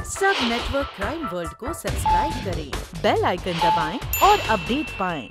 सब network crime world को subscribe करें, बेल आइकन दबाएं और अपडेट पाएं।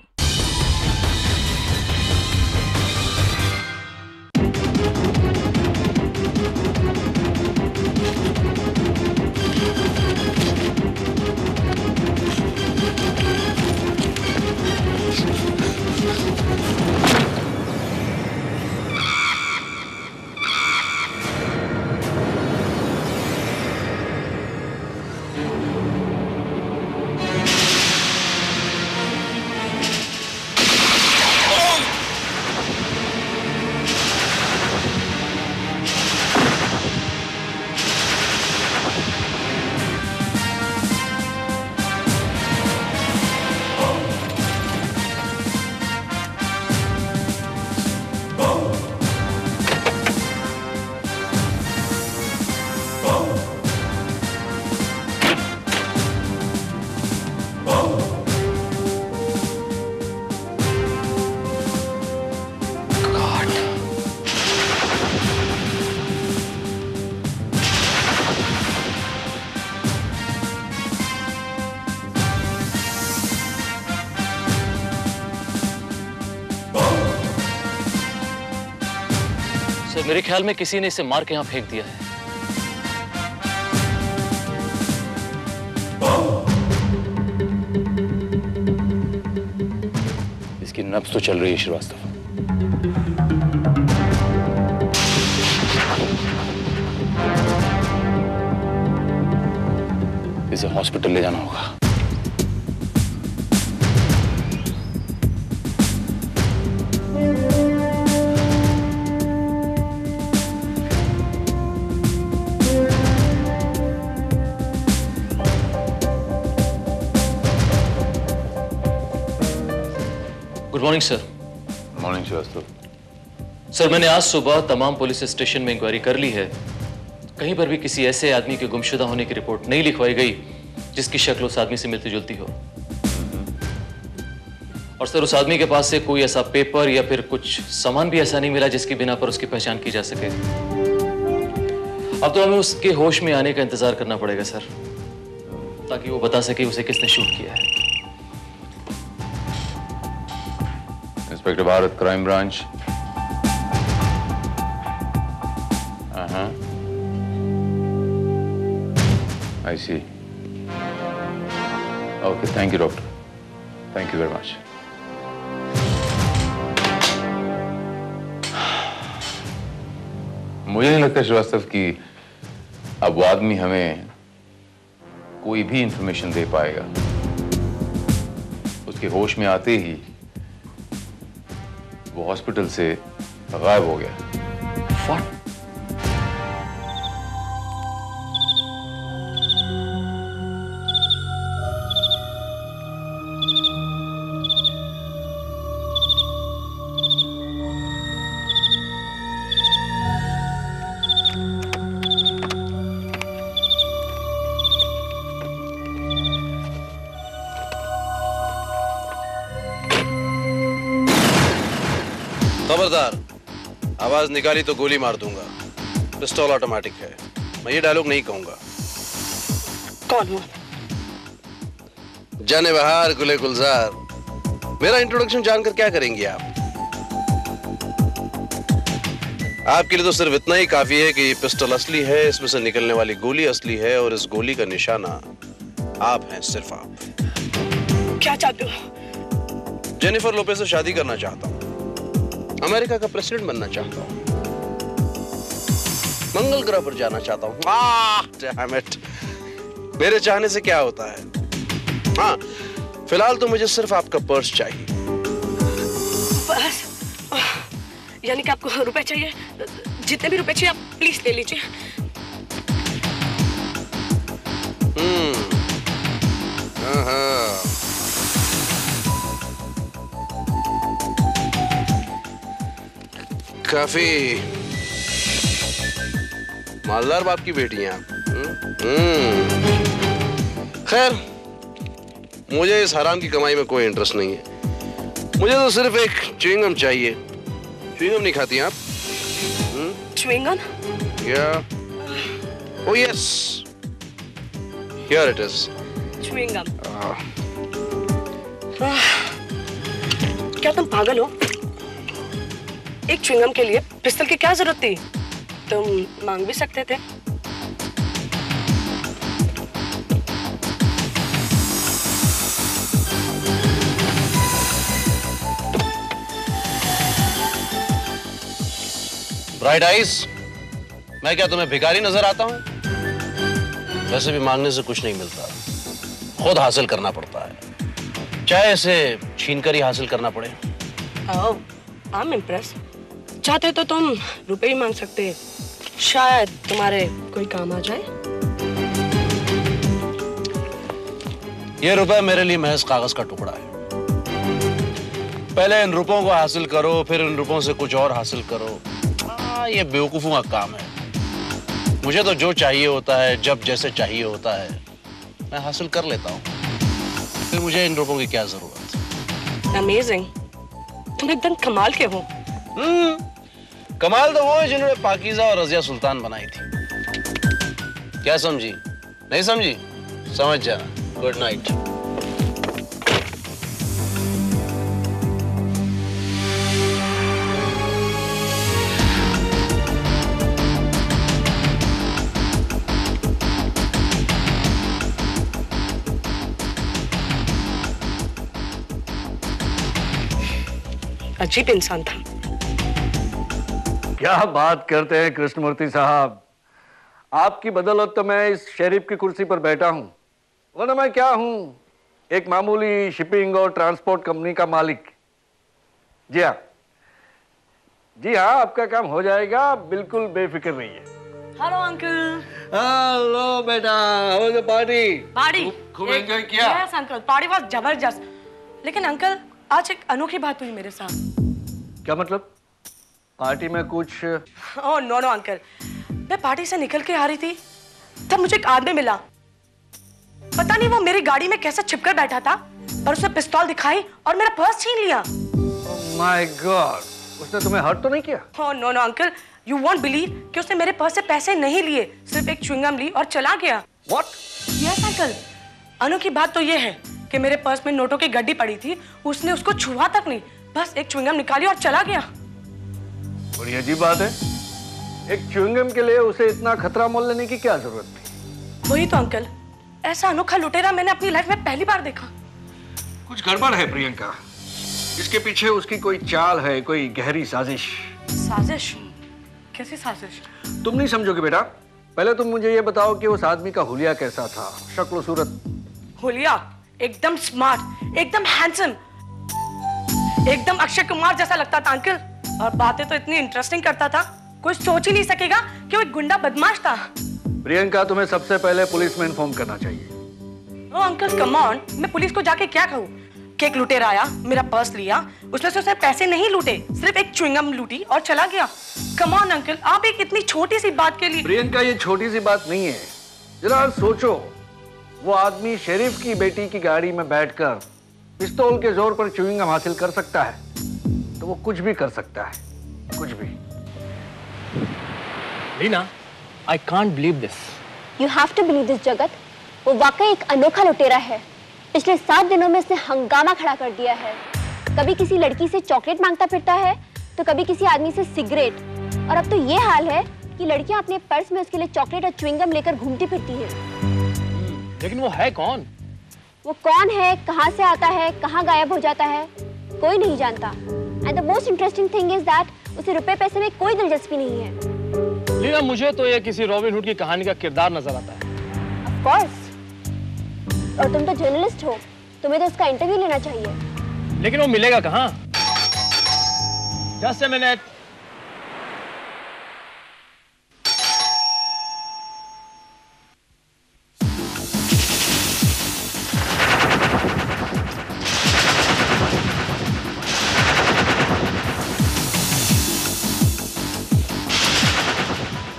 मेरे ख्याल में किसी ने इसे मार के यहां फेंक दिया है। इसकी नब्ज तो चल रही है श्रीवास्तव। इसे हॉस्पिटल ले जाना होगा। Good morning sir. Morning Srivastava. Sir, मैंने आज सुबह तमाम पुलिस स्टेशन में इंक्वायरी कर ली है। कहीं पर भी किसी ऐसे आदमी के गुमशुदा होने की रिपोर्ट नहीं लिखवाई गई जिसकी शक्ल उस आदमी से मिलती जुलती हो। और सर, उस आदमी के पास से कोई ऐसा पेपर या फिर कुछ सामान भी ऐसा नहीं मिला जिसकी बिना पर उसकी पहचान की जा सके। अब तो हमें उसके होश में आने का इंतजार करना पड़ेगा सर, ताकि वो बता सके उसे किसने शूट किया है। Inspector Bharat, crime branch. I see. Okay, thank you, doctor. Thank you very much. मुझे नहीं लगता श्रीवास्तव कि अब वो आदमी हमें कोई भी इंफॉर्मेशन दे पाएगा। उसके होश में आते ही वो हॉस्पिटल से गायब हो गया। What? खबरदार, आवाज निकाली तो गोली मार दूंगा। पिस्टल ऑटोमेटिक है। मैं ये डायलॉग नहीं कहूंगा। कौन हो? जाने बहार गुले गुलजार। मेरा इंट्रोडक्शन जानकर क्या करेंगे आप? आपके लिए तो सिर्फ इतना ही काफी है कि ये पिस्टल असली है, इसमें से निकलने वाली गोली असली है और इस गोली का निशाना आप हैं, सिर्फ आप। क्या चाहते हो? जेनिफर लोपेज से शादी करना चाहता हूं। अमेरिका का प्रेसिडेंट बनना चाहता हूं। मंगल ग्रह पर जाना चाहता हूं। Damn it. मेरे चाहने से क्या होता है? हाँ, फिलहाल तो मुझे सिर्फ आपका पर्स चाहिए। पर्स? यानी कि आपको रुपए चाहिए? जितने भी रुपए चाहिए आप प्लीज ले लीजिए। काफी मालदार बाप की बेटी हैं आप। खैर, मुझे इस हराम की कमाई में कोई इंटरेस्ट नहीं है। मुझे तो सिर्फ एक च्युइंगम चाहिए। च्युइंगम नहीं खाती आप? च्युइंगम? या? Oh yes, Here it is. Chewing gum. क्या तुम पागल हो? एक च्युइंगम के लिए पिस्तौल की क्या जरूरत थी? तुम मांग भी सकते थे। ब्राइट आइज, मैं क्या तुम्हें भिखारी नजर आता हूं? वैसे भी मांगने से कुछ नहीं मिलता, खुद हासिल करना पड़ता है, चाहे इसे छीनकर ही हासिल करना पड़े। Oh, I'm impressed. चाहते तो तुम रुपए ही मांग सकते, शायद तुम्हारे कोई काम आ जाए। ये रुपए मेरे लिए महज कागज का टुकड़ा है। पहले इन रुपयों को हासिल करो, फिर इन रुपयों से कुछ और हासिल करो। ये बेवकूफों का काम है। मुझे तो जो चाहिए होता है, जब जैसे चाहिए होता है, मैं हासिल कर लेता हूँ। फिर मुझे इन रुपयों की क्या जरूरत? Amazing. तुम एकदम कमाल के हो। कमाल तो वो है जिन्होंने पाकीज़ा और रज़िया सुल्तान बनाई थी। क्या समझी? नहीं समझी? समझ जाना। Good night. अजीब इंसान था। क्या बात करते हैं कृष्णमूर्ति साहब, आपकी बदौलत तो मैं इस शरीफ की कुर्सी पर बैठा हूं, वरना मैं क्या हूं, एक मामूली शिपिंग और ट्रांसपोर्ट कंपनी का मालिक। जी हाँ, आपका काम हो जाएगा, बिल्कुल बेफिक्र रहिए। Hello uncle. हेलो बेटा, how was the party? Party खूब एंजॉय किया? यस अंकल, पार्टी वाज जबरदस्त। लेकिन अंकल, आज एक अनोखी बात हुई मेरे साथ। क्या मतलब? पार्टी में कुछ? ओह नो अंकल, मैं पार्टी से निकल के आ रही थी, तब मुझे एक आदमी मिला। पता नहीं वो मेरी गाड़ी में कैसे छिपकर बैठा था, और उसने पिस्तौल दिखाई और मेरा पर्स छीन लिया। माय गॉड, उसने तुम्हें हर्ट तो नहीं किया? Oh no uncle, you won't believe कि उसने मेरे पर्स से पैसे नहीं लिए, सिर्फ एक च्युइंगम ली और चला गया। व्हाट? यस अंकल, अनोखी बात तो ये है कि मेरे पर्स में नोटों की गड्डी पड़ी थी, उसने उसको छुआ तक नहीं, बस एक च्युइंगम निकाली और चला गया। बड़ी अजीब बात है, एक च्युइंगम के लिए उसे इतना खतरा मोल लेने की क्या जरूरत थी? वही तो अंकल, ऐसा अनोखा लुटेरा मैंने अपनी लाइफ में पहली बार देखा। कुछ गड़बड़ है प्रियंका, इसके पीछे उसकी कोई चाल है, कोई गहरी साजिश। साजिश? कैसी साजिश? तुम नहीं समझोगे बेटा, पहले तुम मुझे ये बताओ कि उस आदमी का हुलिया कैसा था, शक्ल सूरत? हुलिया एकदम स्मार्ट, एकदम हैंडसम, एकदम अक्षय कुमार जैसा लगता था अंकल, और बातें तो इतनी इंटरेस्टिंग करता था, कोई सोच ही नहीं सकेगा कि वो एक गुंडा बदमाश था। प्रियंका, तुम्हें सबसे पहले पुलिस में इन्फॉर्म करना चाहिए। ओ अंकल कम ऑन, मैं पुलिस को जाके क्या कहूँ कि एक लुटेरा आया, मेरा पर्स लिया, उसमें से उसने पैसे नहीं लूटे, सिर्फ एक च्युइंगम लूटी और चला गया। कम ऑन अंकल, आप एक इतनी छोटी सी बात के लिए। प्रियंका, ये छोटी सी बात नहीं है, जरा सोचो, वो आदमी शरीफ की बेटी की गाड़ी में बैठकर पिस्तौल के जोर पर च्युइंगम हासिल कर सकता है, तो वो कुछ भी कर सकता है, कुछ भी। Reena, I can't believe this. You have to believe this, जगत। वो वाकई एक अनोखा लुटेरा है। पिछले 7 दिनों में इसने हंगामा खड़ा कर दिया है। कभी किसी लड़की से चॉकलेट मांगता फिरता है, तो कभी किसी आदमी से सिगरेट, और अब तो ये हाल है कि लड़कियां अपने पर्स में उसके लिए चॉकलेट और च्युइंगम लेकर घूमती फिरती हैं। लेकिन वो है कौन? वो कौन है, कहाँ से आता है, कहाँ गायब हो जाता है, कोई नहीं जानता। And the most interesting thing is that उसे रुपए पैसे में कोई दिलचस्पी नहीं है। लीना, मुझे तो ये किसी रॉबिन हुड की कहानी का किरदार नजर आता है। ऑफ कोर्स, और तुम तो जर्नलिस्ट हो, तुम्हें तो उसका इंटरव्यू लेना चाहिए। लेकिन वो मिलेगा कहाँ? Just a minute.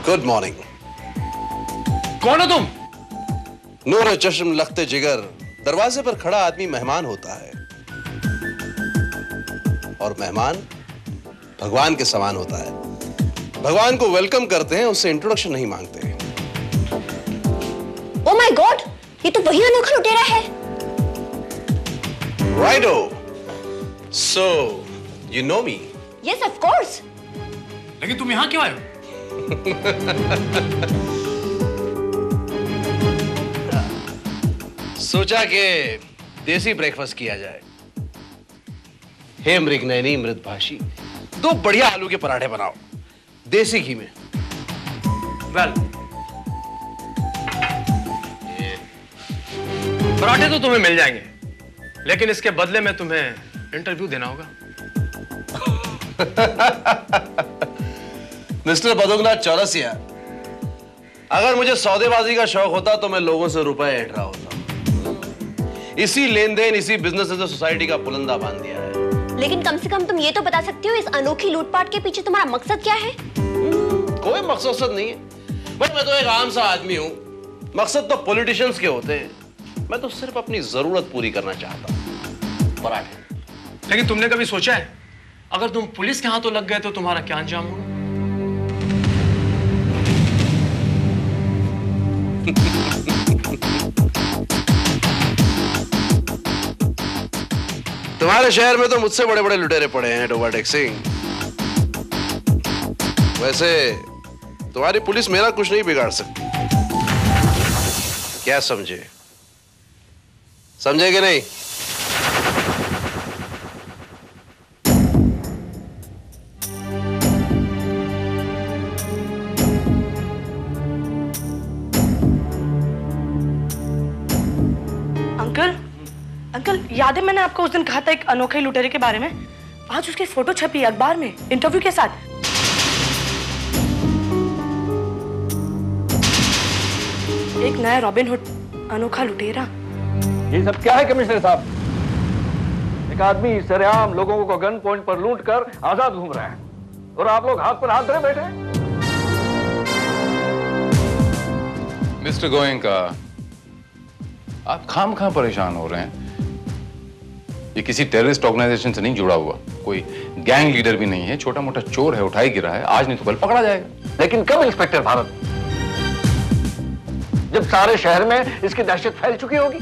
Good morning. कौन हो तुम? नूर चश्म लखते जिगर, दरवाजे पर खड़ा आदमी मेहमान होता है, और मेहमान भगवान के समान होता है। भगवान को वेलकम करते हैं, उससे इंट्रोडक्शन नहीं मांगते। ओह माय गॉड, ये तो वही अनोखा लुटेरा है। Righto, so you know me? Yes of course. लेकिन तुम यहाँ क्यों आए हो? सोचा कि देसी ब्रेकफास्ट किया जाए। हे मृगनयनी मृदभाषी, 2 बढ़िया आलू के पराठे बनाओ देसी घी में। वेल, पराठे तो तुम्हें मिल जाएंगे, लेकिन इसके बदले में तुम्हें इंटरव्यू देना होगा। मिस्टर बदोगनाथ चौरसिया, अगर मुझे सौदेबाजी का शौक होता तो मैं लोगों से रुपए ऐंठ रहा होता। इसी लेन देन, इसी बिजनेस ने तो सोसाइटी का पुलंदा बांध दिया है। लेकिन कम से कम तुम ये तो बता सकते हो इस अनोखी लूटपाट के पीछे तुम्हारा मकसद क्या है? कोई मकसद नहीं है भाई, मैं तो एक आम सा आदमी हूं। मकसद तो पॉलिटिशियंस के होते हैं, मैं तो सिर्फ अपनी जरूरत पूरी करना चाहता हूं। पराठे। लेकिन तुमने कभी सोचा है अगर तुम पुलिस के हाथों लग गए तो तुम्हारा क्या अंजाम होगा? तुम्हारे शहर में तो मुझसे बड़े बड़े लुटेरे पड़े हैं ओवरटेक सिंह। वैसे तुम्हारी पुलिस मेरा कुछ नहीं बिगाड़ सकती। क्या समझे? समझे कि नहीं? अंकल, याद है मैंने आपको उस दिन कहा था एक अनोखे लुटेरे के बारे में? आज उसकी फोटो छपी अखबार में इंटरव्यू के साथ। एक नया रॉबिन हुड अनोखा लुटेरा। ये सब क्या है कमिश्नर साहब? एक आदमी सरेआम लोगों को गन पॉइंट पर लूट कर आजाद घूम रहा है और आप लोग हाथ पर हाथ धरे बैठे हैं। मिस्टर गोयनका, आप खामखा परेशान हो रहे हैं। ये किसी टेररिस्ट ऑर्गेनाइजेशन से नहीं जुड़ा हुआ, कोई गैंग लीडर भी नहीं है, छोटा मोटा चोर है, उठाई गिरा है, आज नहीं तो कल पकड़ा जाएगा। लेकिन कब इंस्पेक्टर भारत? जब सारे शहर में इसकी दहशत फैल चुकी होगी।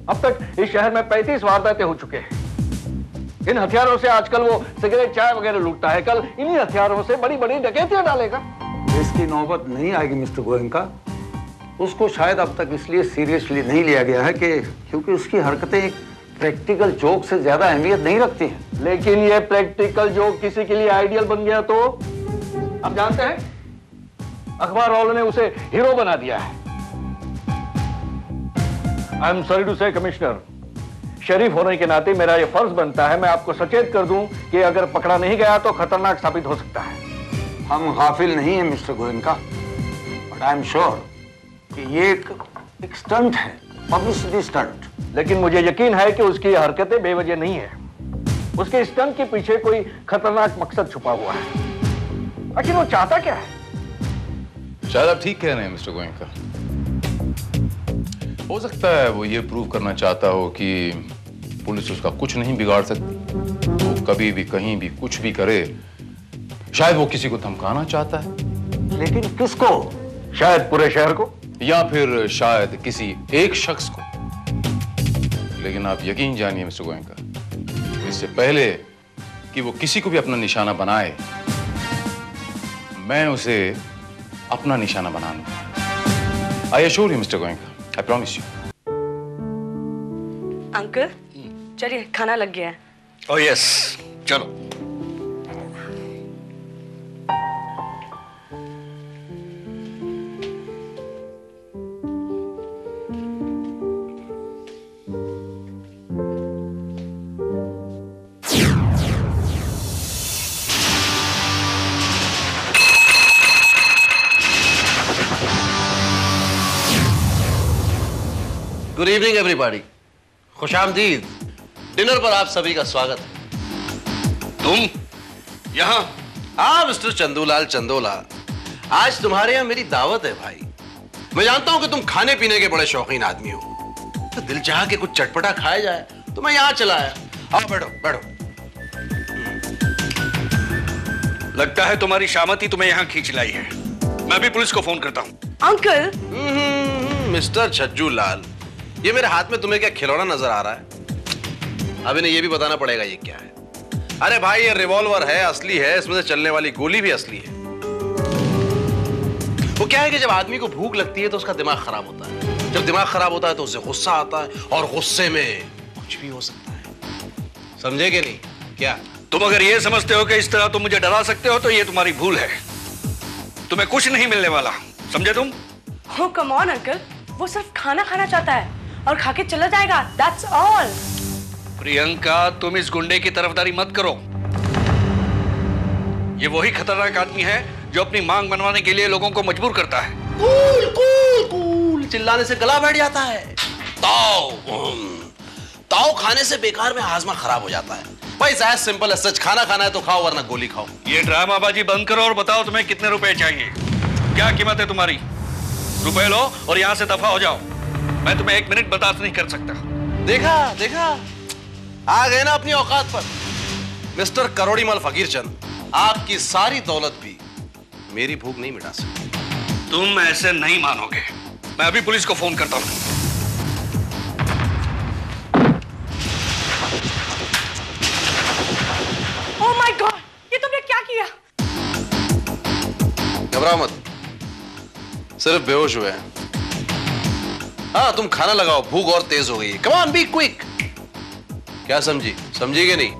अब तक इस शहर में 35 वारदातें हो चुके हैं। इन हथियारों से आजकल वो सिगरेट चाय वगैरह लूटता है, कल इन्हीं हथियारों से बड़ी बड़ी डकैतियां डालेगा। इसकी नौबत नहीं आएगी मिस्टर गोयनका। उसको शायद अब तक इसलिए सीरियसली नहीं लिया गया है कि क्योंकि उसकी हरकतें एक प्रैक्टिकल जोक से ज्यादा अहमियत नहीं रखती हैं। लेकिन ये प्रैक्टिकल जोक किसी के लिए आइडियल बन गया तो आप जानते हैं, अखबार वालों ने उसे हीरो बना दिया है। आई एम सॉरी टू से कमिश्नर, शरीफ होने के नाते मेरा यह फर्ज बनता है मैं आपको सचेत कर दूं कि अगर पकड़ा नहीं गया तो खतरनाक साबित हो सकता है। हम गाफिल नहीं हैं mister Goenka, but I am sure कि ये एक स्टंट है, पब्लिसिटी स्टंट। लेकिन मुझे यकीन है कि उसकी हरकतें बेवजह नहीं है। उसके स्टंट के पीछे कोई खतरनाक मकसद छुपा हुआ है। आखिर वो चाहता क्या है? शायद आप ठीक कह रहे हैं मिस्टर गोयनका। हो सकता है वो ये प्रूव करना चाहता हो कि पुलिस उसका कुछ नहीं बिगाड़ सकती। वो कभी भी कहीं भी कुछ भी करे। शायद वो किसी को धमकाना चाहता है। लेकिन किसको? शायद पूरे शहर को, या फिर शायद किसी एक शख्स को। लेकिन आप यकीन जानिए मिस्टर गोयनका, इससे पहले कि वो किसी को भी अपना निशाना बनाए, मैं उसे अपना निशाना बना लूंगा। I assure you mister Goenka, I promise you. Uncle, चलिए खाना लग गया है। ओह यस, चलो। गुड इवनिंग एवरीबॉडी, खुशामदीद। डिनर पर आप सभी का स्वागत है। तुम यहाँ? हाँ मिस्टर चंदूलाल चंदोला, आज तुम्हारे यहाँ मेरी दावत है भाई। मैं जानता हूँ कि तुम खाने पीने के बड़े शौकीन आदमी हो, तो दिल चाह के कुछ चटपटा खाया जाए तो मैं यहाँ चला आया। आओ बैठो बैठो। लगता है तुम्हारी शामत ही तुम्हें यहाँ खींच लाई है। मैं भी पुलिस को फोन करता हूँ। अंकल। मिस्टर छज्जू लाल, ये मेरे हाथ में तुम्हें क्या खिलौना नजर आ रहा है? अब इन्हें ये भी बताना पड़ेगा ये क्या है। अरे भाई, ये रिवॉल्वर है, असली है, इसमें से चलने वाली गोली भी असली है। वो क्या है कि जब आदमी को भूख लगती है तो उसका दिमाग खराब होता है, जब दिमाग खराब होता है तो उसे गुस्सा आता है, और गुस्से में कुछ भी हो सकता है। समझे कि नहीं? क्या तुम अगर ये समझते हो कि इस तरह तुम मुझे डरा सकते हो तो ये तुम्हारी भूल है। तुम्हें कुछ नहीं मिलने वाला, समझे तुम? Oh, come on, uncle. वो सिर्फ खाना खाना चाहता है और खा के चला जाएगा। That's all। प्रियंका, तुम इस गुंडे की तरफदारी मत करो। ये वही खतरनाक आदमी है जो अपनी मांग मनवाने के लिए लोगों को मजबूर करता है। कूल कूल कूल चिल्लाने से गला बैठ जाता है। ताओ ताओ खाने से बेकार में हाजमा खराब हो जाता है। भाई एज सिंपल एज सच, खाना खाना है तो खाओ वरना गोली खाओ। ये ड्रामाबाजी बंद करो और बताओ तुम्हें कितने रुपए चाहिए, क्या कीमत है तुम्हारी? रुपए लो और यहाँ से दफा हो जाओ। मैं तुम्हें 1 मिनट बर्दाश्त नहीं कर सकता। देखा देखा, आ गए ना अपनी औकात पर। मिस्टर करोड़ीमल फकीरचंद, आपकी सारी दौलत भी मेरी भूख नहीं मिटा सकती। तुम ऐसे नहीं मानोगे। मैं अभी पुलिस को फोन करता हूँ। Oh my God, ये तुमने क्या किया? घबराओ मत, सिर्फ बेहोश हुए हैं। हाँ, तुम खाना लगाओ, भूख और तेज हो गई है। Come on, be quick. क्या समझी? समझी कि नहीं?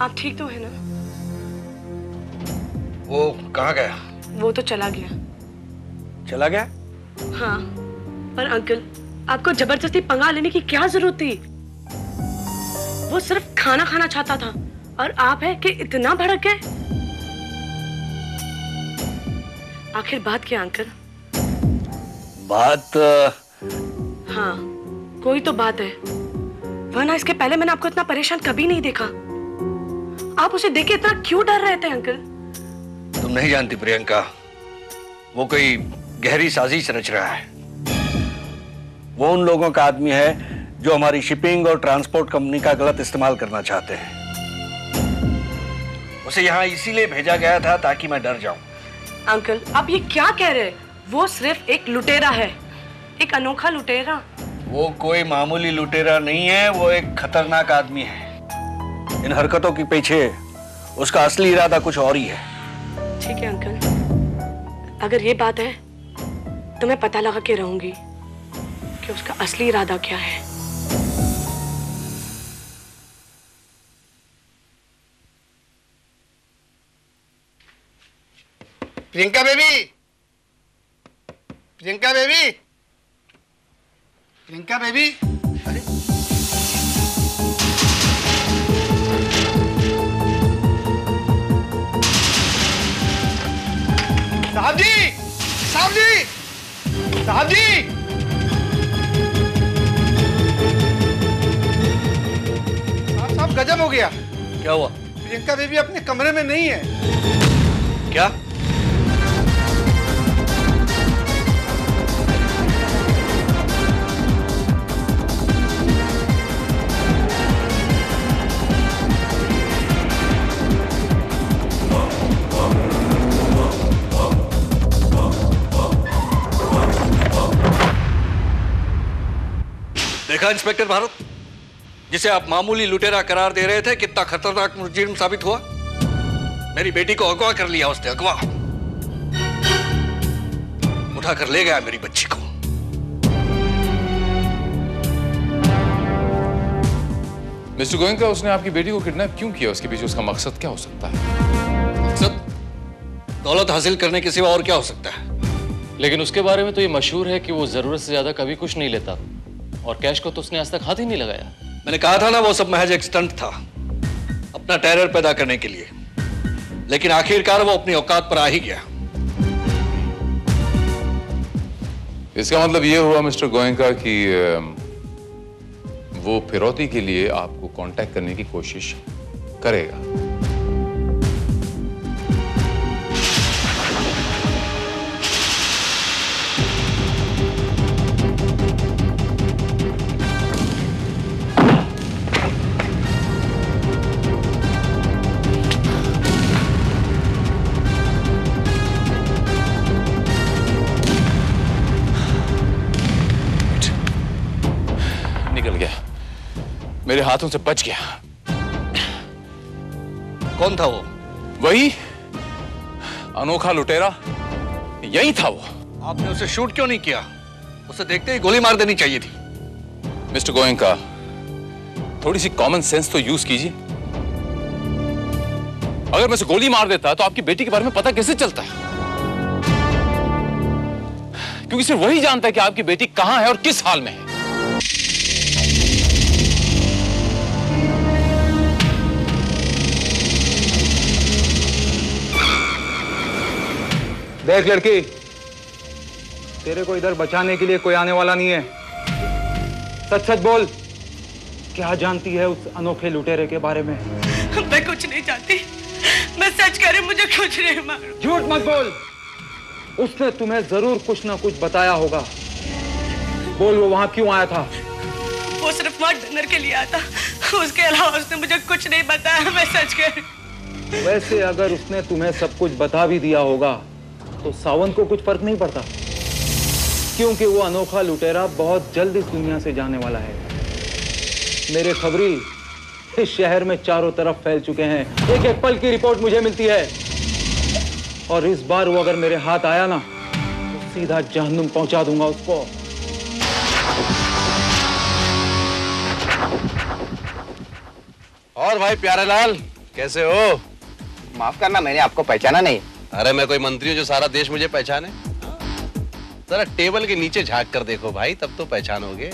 आप ठीक तो है ना? वो कहाँ गया? वो तो चला गया। चला गया? हाँ, पर अंकल, आपको जबरदस्ती पंगा लेने की क्या जरूरत थी? वो सिर्फ खाना खाना चाहता था और आप है कि इतना भड़क गए। आखिर बात क्या अंकल? बात हाँ, कोई तो बात है, वरना इसके पहले मैंने आपको इतना परेशान कभी नहीं देखा। आप उसे देख के इतना क्यों डर रहे थे अंकल? तुम नहीं जानती प्रियंका, वो कोई गहरी साजिश रच रहा है। वो उन लोगों का आदमी है जो हमारी शिपिंग और ट्रांसपोर्ट कंपनी का गलत इस्तेमाल करना चाहते हैं। उसे यहाँ इसीलिए भेजा गया था ताकि मैं डर जाऊं। अंकल, आप ये क्या कह रहे हैं? वो सिर्फ एक लुटेरा है, एक अनोखा लुटेरा। वो कोई मामूली लुटेरा नहीं है, वो एक खतरनाक आदमी है। इन हरकतों के पीछे उसका असली इरादा कुछ और ही है। ठीक है अंकल, अगर ये बात है तो मैं पता लगा के रहूंगी कि उसका असली इरादा क्या है। Priyanka baby, Priyanka baby, Priyanka baby. अरे साहब जी, साहब जी, साहब जी। साहब गजब हो गया। क्या हुआ? प्रियंका बेबी अपने कमरे में नहीं है। क्या? देखा इंस्पेक्टर भारत, जिसे आप मामूली लुटेरा करार दे रहे थे, कितना खतरनाक मुजरिम साबित हुआ। मेरी बेटी को अगवा कर लिया उसने, अगवा उठाकर ले गया मेरी बच्ची को। मिस्टर गोयनका, उसने आपकी बेटी को किडनैप क्यों किया? उसके पीछे उसका मकसद क्या हो सकता है? मकसद दौलत हासिल करने के सिवा और क्या हो सकता है? लेकिन उसके बारे में तो ये मशहूर है कि वो जरूरत से ज्यादा कभी कुछ नहीं लेता, और कैश को तो उसने आज तक हाथ ही नहीं लगाया। मैंने कहा था ना, वो सब महज एक स्टंट था, अपना टेरर पैदा करने के लिए। लेकिन आखिरकार वो अपनी औकात पर आ ही गया। इसका मतलब ये हुआ मिस्टर गोयनका कि वो फिरौती के लिए आपको कांटेक्ट करने की कोशिश करेगा। निकल गया, मेरे हाथों से बच गया। कौन था वो? वही अनोखा लुटेरा, यही था वो। आपने उसे शूट क्यों नहीं किया? उसे देखते ही गोली मार देनी चाहिए थी। मिस्टर गोयनका, थोड़ी सी कॉमन सेंस तो यूज कीजिए। अगर मैं उसे गोली मार देता तो आपकी बेटी के बारे में पता कैसे चलता? क्योंकि सिर्फ वही जानता है कि आपकी बेटी कहां है और किस हाल में है। देख लड़की, तेरे को इधर बचाने के लिए कोई आने वाला नहीं है। सच सच बोल, क्या जानती है उस अनोखे लुटेरे के बारे में? मैं कुछ नहीं जानती, मैं सच कह रही, मुझे कुछ नहीं मालूम। झूठ मत बोल, उसने तुम्हें जरूर कुछ ना कुछ बताया होगा। बोल, वो वहां क्यों आया था? वो सिर्फ वहां डिनर के लिए आया था, उसके अलावा उसने मुझे कुछ नहीं बताया, मैं सच कह रही। वैसे अगर उसने तुम्हें सब कुछ बता भी दिया होगा तो सावंत को कुछ फर्क नहीं पड़ता, क्योंकि वो अनोखा लुटेरा बहुत जल्द इस दुनिया से जाने वाला है। मेरे खबरी इस शहर में चारों तरफ फैल चुके हैं, एक एक पल की रिपोर्ट मुझे मिलती है। और इस बार वो अगर मेरे हाथ आया ना तो सीधा जहन्नुम पहुंचा दूंगा उसको। और भाई प्यारेलाल, कैसे हो? माफ करना, मैंने आपको पहचाना नहीं। अरे मैं कोई मंत्री हूं जो सारा देश मुझे पहचाने? जरा टेबल के नीचे झांक कर देखो भाई, तब तो पहचानोगे।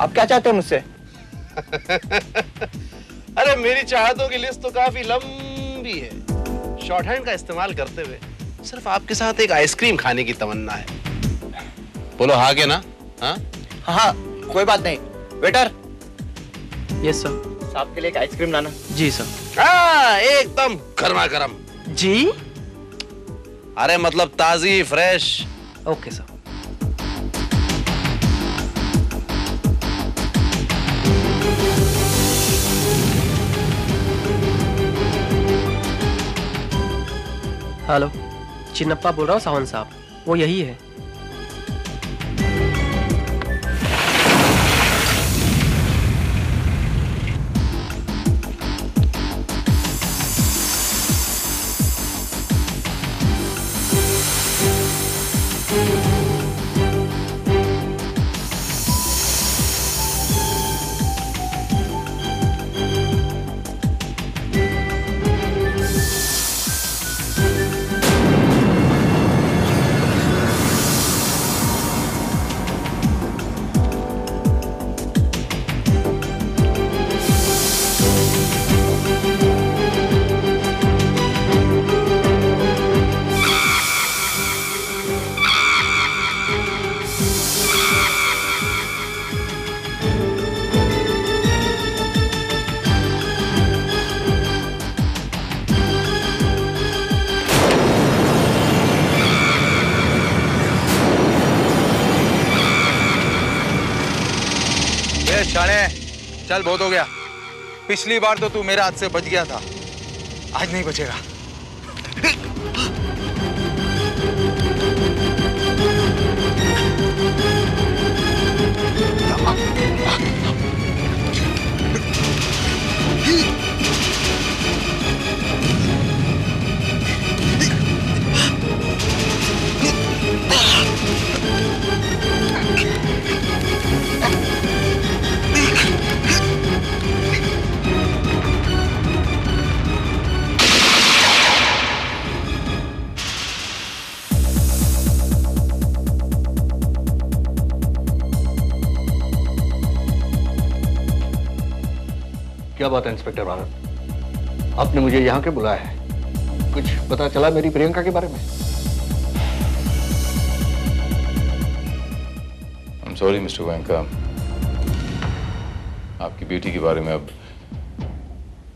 आप क्या चाहते हैं मुझसे? अरे मेरी चाहतों की लिस्ट तो काफी लंबी है। शॉर्ट हैंड का इस्तेमाल करते हुए सिर्फ आपके साथ एक आइसक्रीम खाने की तमन्ना है। बोलो हाँ के ना? हाँ हाँ, कोई बात नहीं। वेटर। Yes sir. साहब के लिए एक आइसक्रीम लाना। जी सर। हाँ, एकदम गर्मा गर्म। जी? अरे मतलब ताजी, fresh. Okay sir. Hello, Chinnappa बोल रहा हूँ, सावंत साहब, वो यही है। शाणे, चल बहुत हो गया। पिछली बार तो तू मेरे हाथ से बच गया था, आज नहीं बचेगा। क्या बात है इंस्पेक्टर भारत, आपने मुझे यहाँ के बुलाया है? कुछ पता चला मेरी प्रियंका के बारे में? I'm sorry, मिस्टर गोयनका, आपकी बेटी के बारे में अब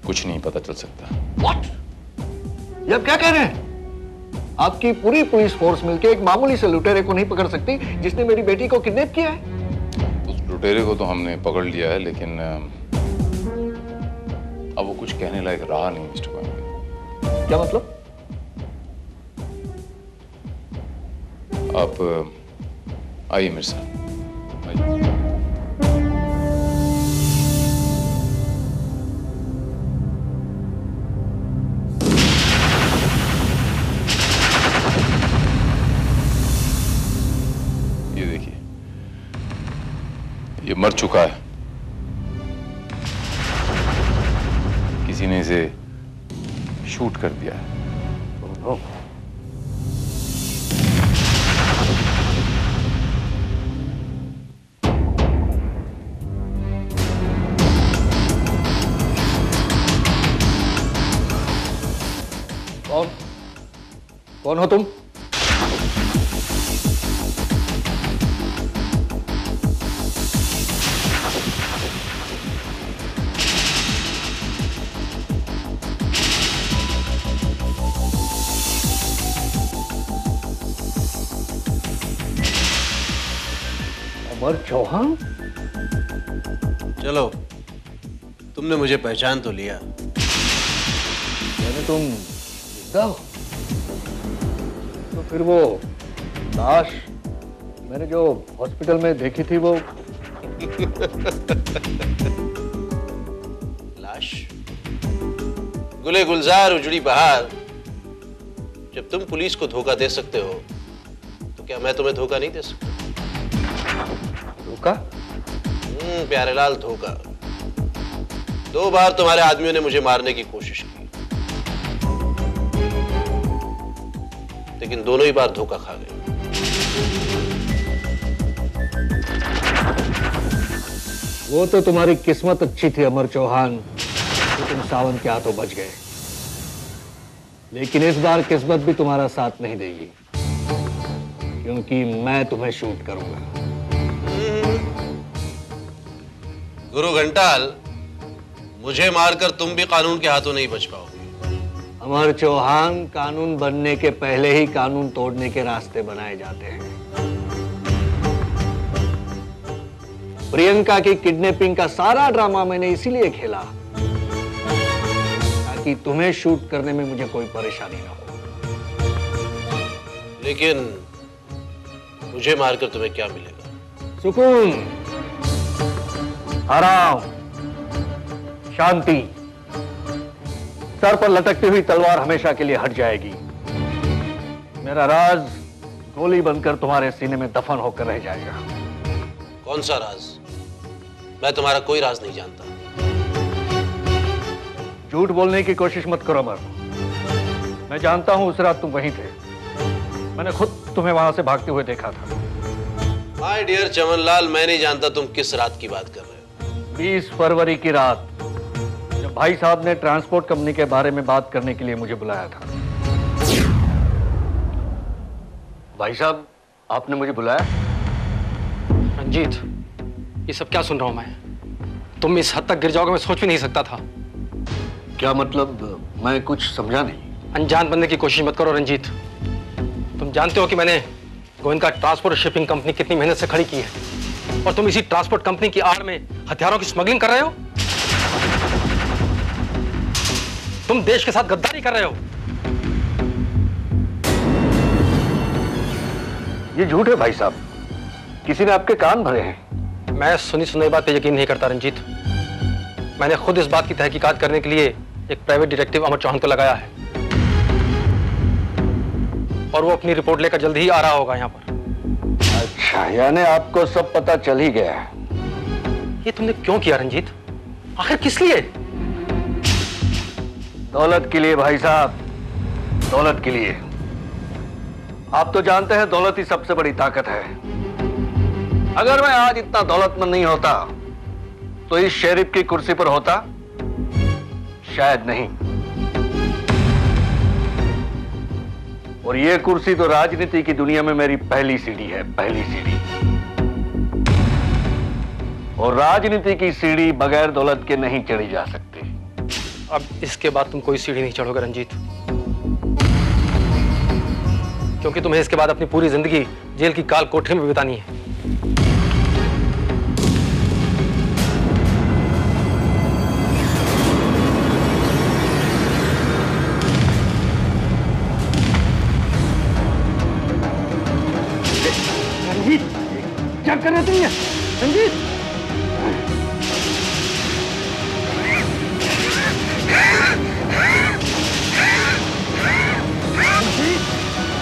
कुछ नहीं पता चल सकता। What? ये आप क्या कह रहे हैं? आपकी पूरी पुलिस फोर्स मिलकर एक मामूली से लुटेरे को नहीं पकड़ सकती जिसने मेरी बेटी को किडनैप किया है? उस लुटेरे को तो हमने पकड़ लिया है, लेकिन अब वो कुछ कहने लायक रहा नहीं मिस्टर गोयनका। क्या मतलब? आप आइए मेरे साथ। आइए। ये देखिए, ये मर चुका है। किसी ने इसे शूट कर दिया है। कौन हो तुम? अमर चौहान? चलो, तुमने मुझे पहचान तो लिया। यानी तुम जिंदा हो? तो फिर वो लाश मैंने जो हॉस्पिटल में देखी थी वो लाश? गुले गुलजार उजड़ी बहार, जब तुम पुलिस को धोखा दे सकते हो तो क्या मैं तुम्हें धोखा नहीं दे सकता? धोखा? प्यारेलाल, धोखा। 2 बार तुम्हारे आदमियों ने मुझे मारने की कोशिश की, लेकिन दोनों ही बार धोखा खा गए। वो तो तुम्हारी किस्मत अच्छी थी अमर चौहान, तो तुम सावन के हाथों बच गए। लेकिन इस बार किस्मत भी तुम्हारा साथ नहीं देगी, क्योंकि मैं तुम्हें शूट करूंगा। गुरु घंटाल, मुझे मारकर तुम भी कानून के हाथों नहीं बच पाओगे। अमर चौहान, कानून बनने के पहले ही कानून तोड़ने के रास्ते बनाए जाते हैं। प्रियंका की किडनैपिंग का सारा ड्रामा मैंने इसीलिए खेला ताकि तुम्हें शूट करने में मुझे कोई परेशानी ना हो। लेकिन मुझे मारकर तुम्हें क्या मिलेगा? सुकून, आराम, शांति। सर पर लटकती हुई तलवार हमेशा के लिए हट जाएगी। मेरा राज गोली बनकर तुम्हारे सीने में दफन होकर रह जाएगा। कौन सा राज? मैं तुम्हारा कोई राज नहीं जानता। झूठ बोलने की कोशिश मत करो अमर। मैं जानता हूं उस रात तुम वहीं थे। मैंने खुद तुम्हें वहां से भागते हुए देखा था। माय डियर चमनलाल, मैं नहीं जानता तुम किस रात की बात कर रहे हो। 20 फरवरी की रात, जब भाई साहब ने ट्रांसपोर्ट कंपनी के बारे में बात करने के लिए मुझे बुलाया था। भाई साहब, आपने मुझे बुलाया? रंजीत, ये सब क्या सुन रहा हूं मैं? तुम इस हद तक गिर जाओगे मैं सोच भी नहीं सकता था। क्या मतलब? मैं कुछ समझा नहीं। अनजान बनने की कोशिश मत करो रंजीत। तुम जानते हो कि मैंने गोयनका ट्रांसपोर्ट और शिपिंग कंपनी कितनी मेहनत से खड़ी की है, और तुम इसी ट्रांसपोर्ट कंपनी की आड़ में हथियारों की स्मगलिंग कर रहे हो। तुम देश के साथ गद्दारी कर रहे हो। ये झूठ है भाई साहब, किसी ने आपके कान भरे हैं। मैं सुनी सुनाई बात पे यकीन नहीं करता रंजीत। मैंने खुद इस बात की तहकीकात करने के लिए एक प्राइवेट डिटेक्टिव अमर चौहान को लगाया है, और वो अपनी रिपोर्ट लेकर जल्दी ही आ रहा होगा यहाँ पर। अच्छा, यानी आपको सब पता चल ही गया है। ये तुमने क्यों किया रंजीत? आखिर किस लिए? दौलत के लिए भाई साहब, दौलत के लिए। आप तो जानते हैं दौलत ही सबसे बड़ी ताकत है। अगर मैं आज इतना दौलतमंद नहीं होता तो इस शेरिफ की कुर्सी पर होता शायद नहीं। और ये कुर्सी तो राजनीति की दुनिया में मेरी पहली सीढ़ी है, पहली सीढ़ी। और राजनीति की सीढ़ी बगैर दौलत के नहीं चढ़ी जा सकती। अब इसके बाद तुम कोई सीढ़ी नहीं चढ़ोगे रंजीत, क्योंकि तुम्हें इसके बाद अपनी पूरी जिंदगी जेल की काल कोठरी में बितानी है। रंजीत, क्या कर रहे तुम ये? रंजीत,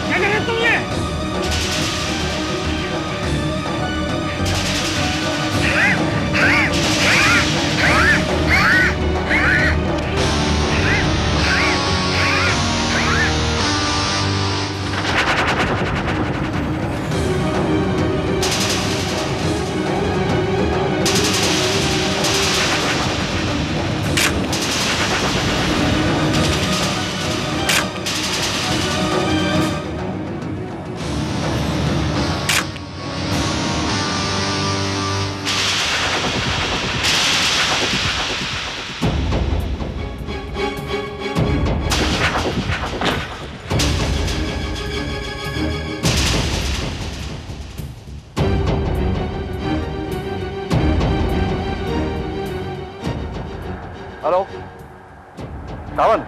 क्या कर रहे तुम ये? हेलो सावन,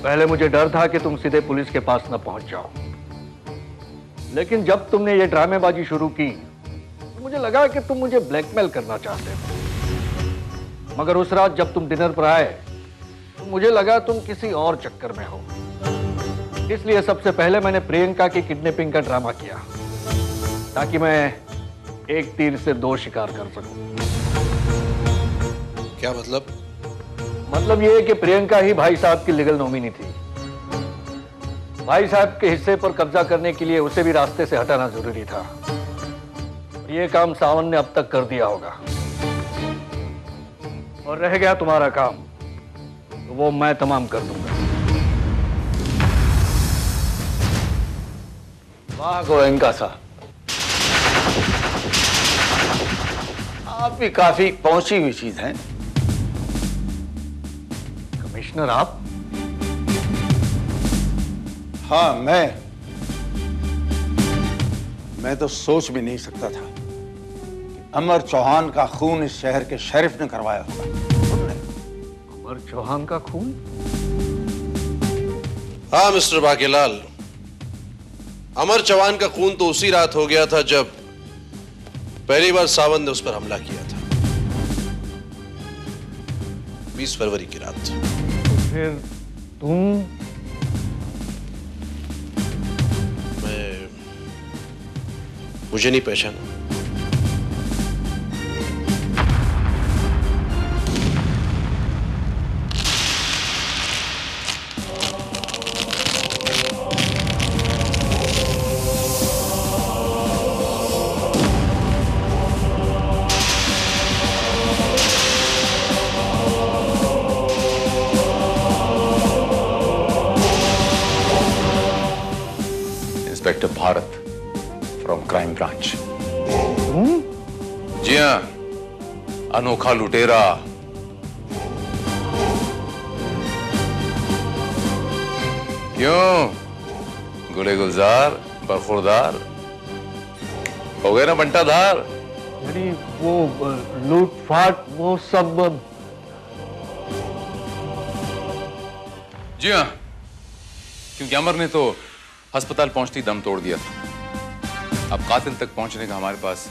पहले मुझे डर था कि तुम सीधे पुलिस के पास न पहुंच जाओ, लेकिन जब तुमने ये ड्रामेबाजी शुरू की तो मुझे लगा कि तुम मुझे ब्लैकमेल करना चाहते हो। मगर उस रात जब तुम डिनर पर आए तो मुझे लगा तुम किसी और चक्कर में हो। इसलिए सबसे पहले मैंने प्रियंका की किडनैपिंग का ड्रामा किया, ताकि मैं एक तीर से दो शिकार कर सकूं। क्या मतलब? मतलब ये है कि प्रियंका ही भाई साहब की लीगल नॉमिनी थी। भाई साहब के हिस्से पर कब्जा करने के लिए उसे भी रास्ते से हटाना जरूरी था। ये काम सावन ने अब तक कर दिया होगा, और रह गया तुम्हारा काम, तो वो मैं तमाम कर दूंगा। वाह गोयनका साहब, आप भी काफी पहुंची हुई चीज हैं। कमिश्नर आप? हाँ, मैं तो सोच भी नहीं सकता था कि अमर चौहान का खून इस शहर के शेरिफ ने करवाया होगा। अमर चौहान का खून? हाँ मिस्टर बाकेलाल, अमर चौहान का खून तो उसी रात हो गया था जब पहली बार सावन ने उस पर हमला किया था, 20 फरवरी की रात। फिर तुम? मुझे नहीं पहचाना। Inspector Bharat from crime branch. जी हाँ, अनोखा लुटेरा। क्यों गुले गुलजार बरखुरदार हो गए ना बंटाधार? यानी वो लूटफाट वो सब। जी हाँ, क्योंकि अमर ने तो अस्पताल पहुंचते ही दम तोड़ दिया था। अब कातिल तक पहुंचने का हमारे पास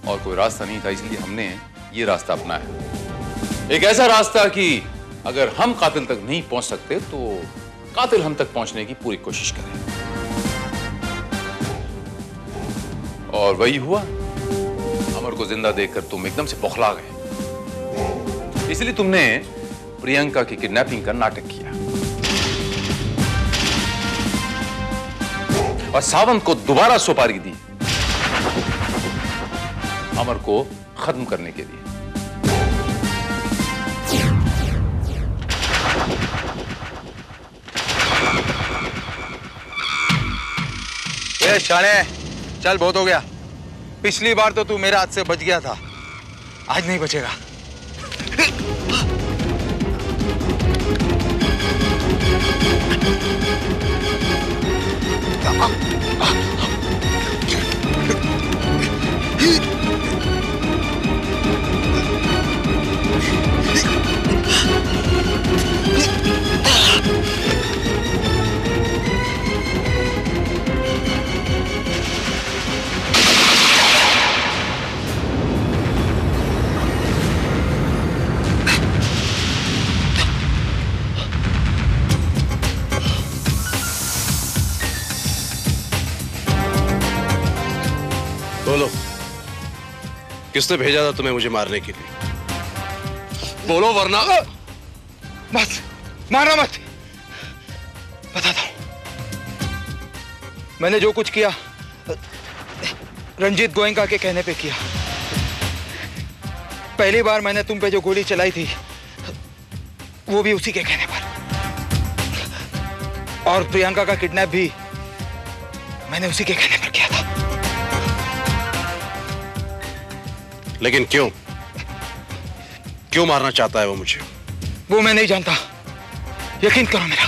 और कोई रास्ता नहीं था, इसलिए हमने ये रास्ता अपनाया। एक ऐसा रास्ता कि अगर हम कातिल तक नहीं पहुंच सकते तो कातिल हम तक पहुंचने की पूरी कोशिश करें। और वही हुआ। अमर को जिंदा देखकर तुम एकदम से बौखला गए, इसलिए तुमने प्रियंका की किडनैपिंग का नाटक किया और सावंत को दोबारा सुपारी दी अमर को खत्म करने के लिए। ए शाने, चल बहुत हो गया। पिछली बार तो तू मेरे हाथ से बच गया था, आज नहीं बचेगा। बोलो, किसने भेजा था तुम्हें मुझे मारने के लिए? बोलो वरना। बस मारना मत, बताता हूं। मैंने जो कुछ किया रंजीत गोयनका के कहने पे किया। पहली बार मैंने तुम पे जो गोली चलाई थी वो भी उसी के कहने पर, और प्रियंका का किडनैप भी मैंने उसी के कहने पर किया था। लेकिन क्यों? क्यों मारना चाहता है वो मुझे? वो मैं नहीं जानता, यकीन करो मेरा।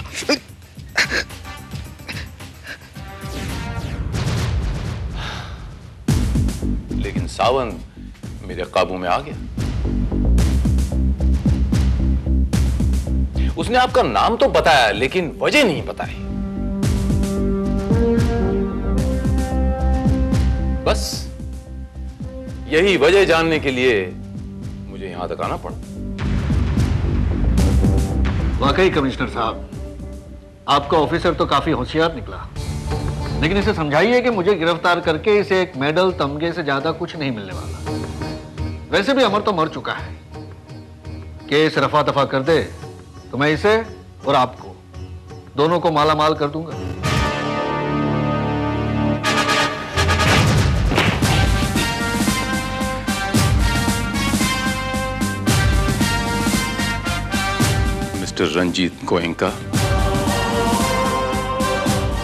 लेकिन सावंत मेरे काबू में आ गया। उसने आपका नाम तो बताया लेकिन वजह नहीं बताई। बस यही वजह जानने के लिए मुझे यहां तक आना पड़ा। वाकई कमिश्नर साहब, आपका ऑफिसर तो काफी होशियार निकला, लेकिन इसे समझाइए कि मुझे गिरफ्तार करके इसे एक मेडल तमगे से ज्यादा कुछ नहीं मिलने वाला। वैसे भी अमर तो मर चुका है। केस रफा दफा कर दे तो मैं इसे और आपको दोनों को माला माल कर दूंगा। रंजीत गोयनका,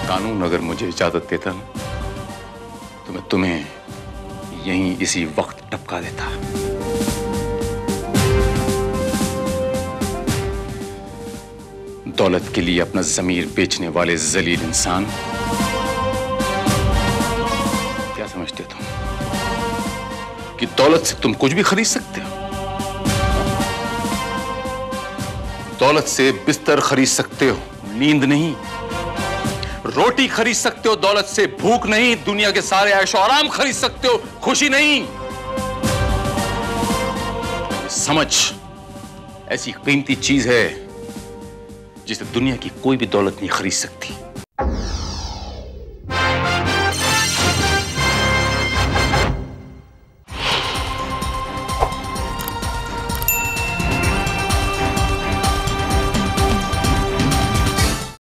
कानून अगर मुझे इजाजत देता ना तो मैं तुम्हें यहीं इसी वक्त टपका देता। दौलत के लिए अपना जमीर बेचने वाले जलील इंसान, क्या समझते तुम कि दौलत से तुम कुछ भी खरीद सकते हो? दौलत से बिस्तर खरीद सकते हो, नींद नहीं। रोटी खरीद सकते हो दौलत से, भूख नहीं। दुनिया के सारे ऐशो आराम खरीद सकते हो, खुशी नहीं। समझ ऐसी कीमती चीज है जिसे दुनिया की कोई भी दौलत नहीं खरीद सकती।